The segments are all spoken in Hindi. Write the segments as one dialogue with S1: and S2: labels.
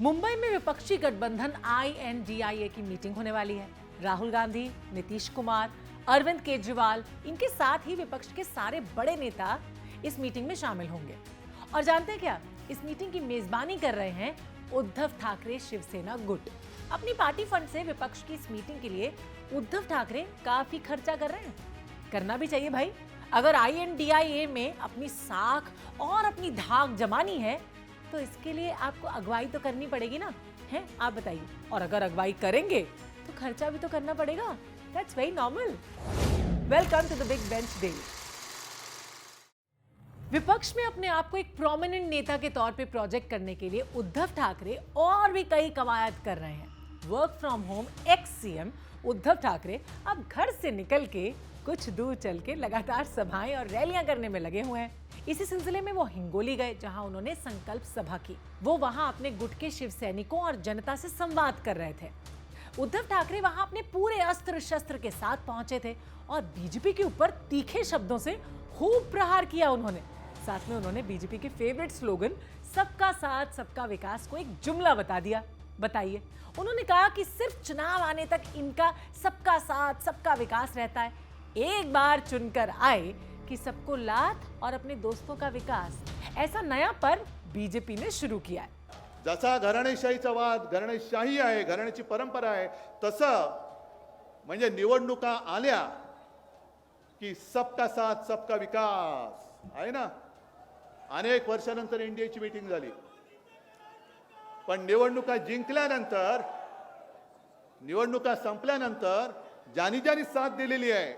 S1: मुंबई में विपक्षी गठबंधन INDIA की मीटिंग होने वाली है। राहुल गांधी, नीतीश कुमार, अरविंद केजरीवाल, इनके साथ ही विपक्ष के सारे बड़े नेता इस मीटिंग में शामिल होंगे। और जानते हैं क्या, इस मीटिंग की मेजबानी कर रहे हैं उद्धव ठाकरे शिवसेना गुट। अपनी पार्टी फंड से विपक्ष की इस मीटिंग के लिए उद्धव ठाकरे काफी खर्चा कर रहे हैं। करना भी चाहिए भाई। अगर INDIA में अपनी साख और अपनी धाक जमानी है तो इसके लिए आपको अगुवाई तो करनी पड़ेगी ना, है? आप बताइए। और अगर अगुवाई करेंगे तो खर्चा भी तो करना पड़ेगा। That's very normal. Welcome to the big bench daily. विपक्ष में अपने आप को एक प्रोमिनेंट नेता के तौर पे प्रोजेक्ट करने के लिए उद्धव ठाकरे और भी कई कवायद कर रहे हैं। Work from home x CM Uddhav Thackeray अब घर से निकल के कुछ दूर चल के लगातार सभाएं और रैलियां करने में लगे हुए हैं। इसी सिलसिले में वो हिंगोली गए, जहां उन्होंने संकल्प सभा की। वो वहां अपने गुट के शिव सैनिकों और जनता से संवाद कर रहे थे। उद्धव ठाकरे वहां अपने पूरे अस्त्र शस्त्र के साथ पहुंचे थे और बीजेपी के ऊपर तीखे शब्दों से खूब प्रहार किया उन्होंने। साथ में उन्होंने बीजेपी के फेवरेट स्लोगन सबका साथ सबका विकास को एक जुमला बता दिया। बताइए, उन्होंने कहा कि सिर्फ चुनाव आने तक इनका सबका साथ सबका विकास रहता है, एक बार चुनकर आए कि सबको लात और अपने दोस्तों का विकास। ऐसा नया पर्व बीजेपी ने शुरू किया है।
S2: जसा घराणेशाहीचा वाद, घराणेशाही आहे, घराण्याची परंपरा आहे, तसं म्हणजे निवडणुका आल्या की सबका साथ सबका विकास आहे ना। अनेक वर्षानंतर इंडियाची मीटिंग झाली, पण निवडणुका जिंकल्यानंतर, निवडणुका संपल्यानंतर ज्यांनी ज्यांनी साथ दिलेली आहे,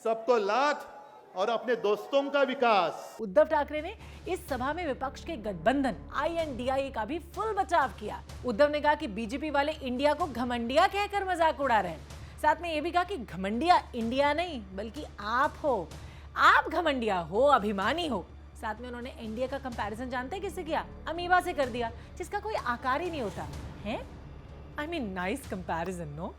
S2: सबको लात और अपने दोस्तों का विकास।
S1: उद्धव ठाकरे ने इस सभा में विपक्ष के गठबंधन INDIA का भी फुल बचाव किया। उद्धव ने कहा कि बीजेपी वाले इंडिया को घमंडिया कहकर मजाक उड़ा रहे हैं। साथ में यह भी कहा कि घमंडिया इंडिया नहीं बल्कि आप हो, आप घमंडिया हो, अभिमानी हो। साथ में उन्होंने इंडिया का कंपैरिजन जानते हैं किससे किया? अमीबा से कर दिया, जिसका कोई आकार ही नहीं होता है। I mean nice comparison, no?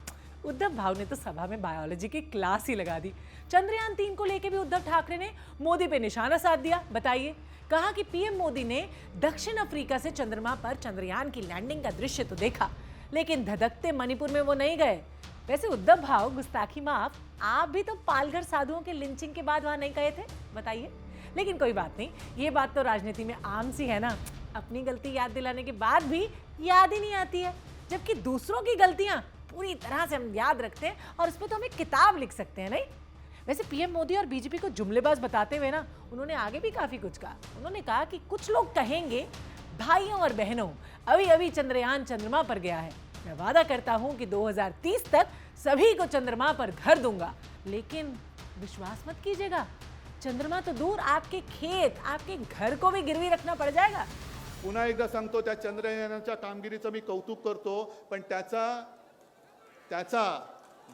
S1: Uddhav भाव ने तो सभा में बायोलॉजी की क्लास ही लगा दी। चंद्रयान 3 को लेकर भी उद्धव ठाकरे ने मोदी पे निशाना साध दिया। बताइए, कहा कि PM मोदी ने दक्षिण अफ्रीका से चंद्रमा पर चंद्रयान की लैंडिंग का दृश्य तो देखा, लेकिन धधकते मणिपुर में वो नहीं गए। वैसे उद्धव भाव, गुस्ताखी माफ, आप भी तो पालघर साधुओं के लिंचिंग के बाद वहां नहीं गए थे। बताइए। लेकिन कोई बात नहीं, ये बात तो राजनीति में आम सी है ना। अपनी गलती याद दिलाने के बाद भी याद ही नहीं आती है, जबकि दूसरों की गलतियां पूरी तरह से हम याद रखते हैं और उस पर तो हम एक किताब लिख सकते हैं, नहीं? वैसे PM मोदी और बीजेपी को जुमलेबाज बताते हुए ना, उन्होंने आगे भी काफी कुछ कहा। उन्होंने कहा कि कुछ लोग कहेंगे, भाइयों और बहनों, अभी अभी चंद्रयान चंद्रमा पर गया है। मैं वादा करता हूं कि 2030 तक सभी को चंद्रमा पर घर दूंगा, लेकिन विश्वास मत कीजिएगा, चंद्रमा तो दूर, आपके खेत, आपके घर को भी गिरवी रखना पड़ जाएगा।
S2: पुन्हा एकदा सांगतो, त्या चंद्रयानाच्या कामगिरीचं मी कौतुक करतो, पण त्याचा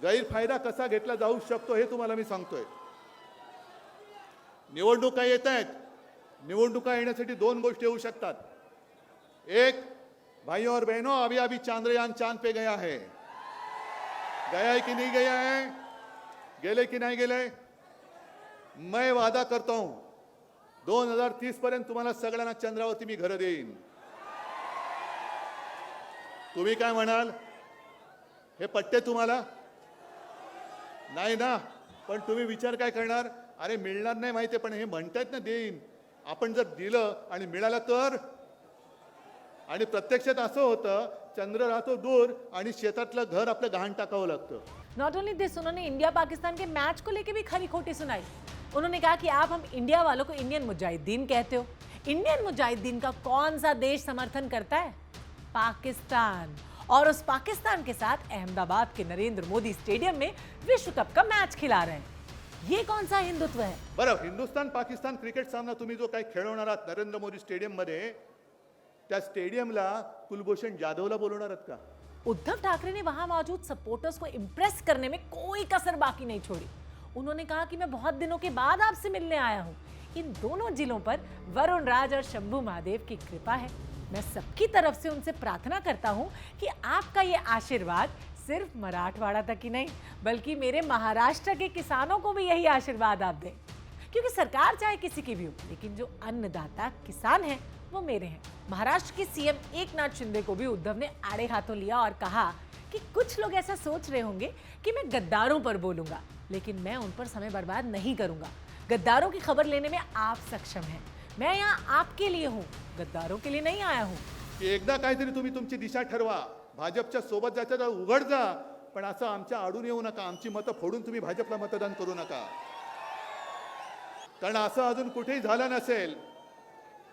S2: गैरफायदा कसा घेतला जाऊ शकतो हे तुम्हाला मी सांगतोय। निवडणुका येत आहेत, निवडणुका येण्यासाठी दोन गोष्टी होऊ शकतात। एक, भाइयों और बहनों, अभी अभी चंद्रयान चांद पे गया है, गया है कि नहीं गया है, गेले कि नहीं गेले? मैं वादा करता हूं 2030 पर्यंत तुम्हाला सगळ्यांना चंद्रावरती मी घर देईन। तुम्ही काय म्हणाल? हे पट्टे तुम्हाला नाही ना? पण तुम्ही विचार काय करणार? अरे मिळणार नाही माहिती, पण हे म्हणतात ना देईन। आपण जर दिलं आणि मिळालं तर? आणि प्रत्यक्षात असं होतं, चंद्र राहतो दूर आणि शेतातलं घर आपलं गहाण टाकावं लागतं।
S1: नॉट ओनली दिस, उन्होंने इंडिया पाकिस्तान के मैच को लेकर भी खरी खोटी सुनाई। उन्होंने कहा कि आप हम इंडिया वालों को इंडियन मुजाहिदीन कहते हो। इंडियन मुजाहिदीन का कौन सा देश समर्थन करता है? पाकिस्तान। और उस पाकिस्तान के साथ अहमदाबाद के नरेंद्र मोदी स्टेडियम में विश्व कप का मैच खिला रहे हैं। ये कौन सा हिंदुत्व है?
S2: बरं, हिंदुस्तान पाकिस्तान क्रिकेट सामना तुम्ही जो काही खेळवणार आहात नरेंद्र मोदी स्टेडियम मध्ये, त्या स्टेडियमला कुलभूषण जाधवला बोलवणार आहात का?
S1: उद्धव ठाकरे ने वहां मौजूद सपोर्टर्स को इंप्रेस करने में कोई कसर बाकी नहीं छोड़ी। उन्होंने कहा कि मैं बहुत दिनों के बाद आपसे मिलने आया हूं। इन दोनों जिलों पर वरुण राज और शंभू महादेव की कृपा है। मैं सबकी तरफ से उनसे प्रार्थना करता हूं कि आपका ये आशीर्वाद सिर्फ मराठवाड़ा तक ही नहीं बल्कि मेरे महाराष्ट्र के किसानों को भी यही आशीर्वाद आप दें, क्योंकि सरकार चाहे किसी की भी हो, लेकिन जो अन्नदाता किसान है वो मेरे हैं। महाराष्ट्र के सीएम एकनाथ शिंदे को भी उद्धव ने आड़े हाथों लिया और कहा कि कुछ लोग ऐसा सोच रहे होंगे कि मैं गद्दारों पर बोलूंगा, लेकिन मैं उन पर समय बर्बाद नहीं करूंगा। गद्दारों की खबर लेने में आप सक्षम हैं। मैं यहाँ आपके लिए हूँ, गद्दारों के लिए नहीं आया हूँ।
S2: की एकदा काहीतरी तुम्ही तुमची दिशा ठरवा, भाजपच्या सोबत जायचं तर उघड जा, पण असं आमच्या आडून येऊ नका, आमची मतं फोडून तुम्ही भाजपला मतदान करू नका. कारण असं अजून कुठेही झालं नसेल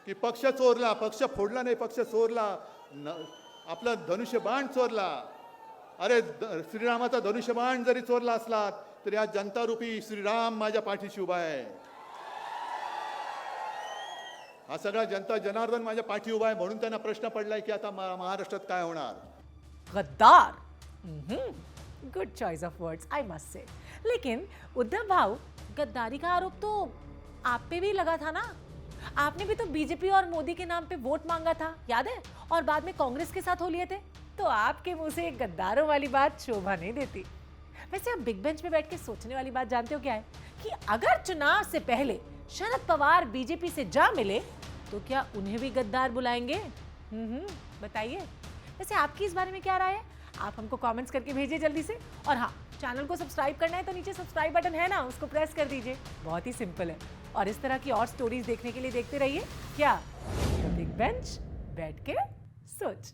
S2: की पक्ष चोरला, पक्ष फोडला नाही, पक्ष चोरला, आपलं धनुष्यबाण चोरला. अरे श्रीरामाचा धनुष्यबाण जरी चोरला असला तरी आज जनता रूपी श्रीराम माझ्या पाठीशी उभा आहे. हा सगळा जनता जनार्दन माझ्या पाठी उभा आहे, म्हणून त्यांना प्रश्न पडलाय की आता महाराष्ट्रात काय होणार.
S1: गद्दार, good choice of words I must say. लेकिन उद्धव भाऊ, गद्दारी का आरोप तो आप पे भी लगा था ना? आपने भी तो बीजेपी और मोदी के नाम पे वोट मांगा था, याद है? और बाद में कांग्रेस के साथ हो लिए थे। तो आपके मुंह से गद्दारों वाली बात शोभा नहीं देती। वैसे आप बिग बेंच में बैठ के सोचने वाली बात जानते हो क्या है? कि अगर चुनाव से पहले शरद पवार बीजेपी से जा मिले तो क्या उन्हें भी गद्दार बुलाएंगे? बताइए। वैसे आपकी इस बारे में क्या राय है? आप हमको कमेंट्स करके भेजिए जल्दी से। और हाँ, चैनल को सब्सक्राइब करना है तो नीचे सब्सक्राइब बटन है ना, उसको प्रेस कर दीजिए। बहुत ही सिंपल है। और इस तरह की और स्टोरीज देखने के लिए देखते रहिए क्या बिग बेंच, बैठ के सोच।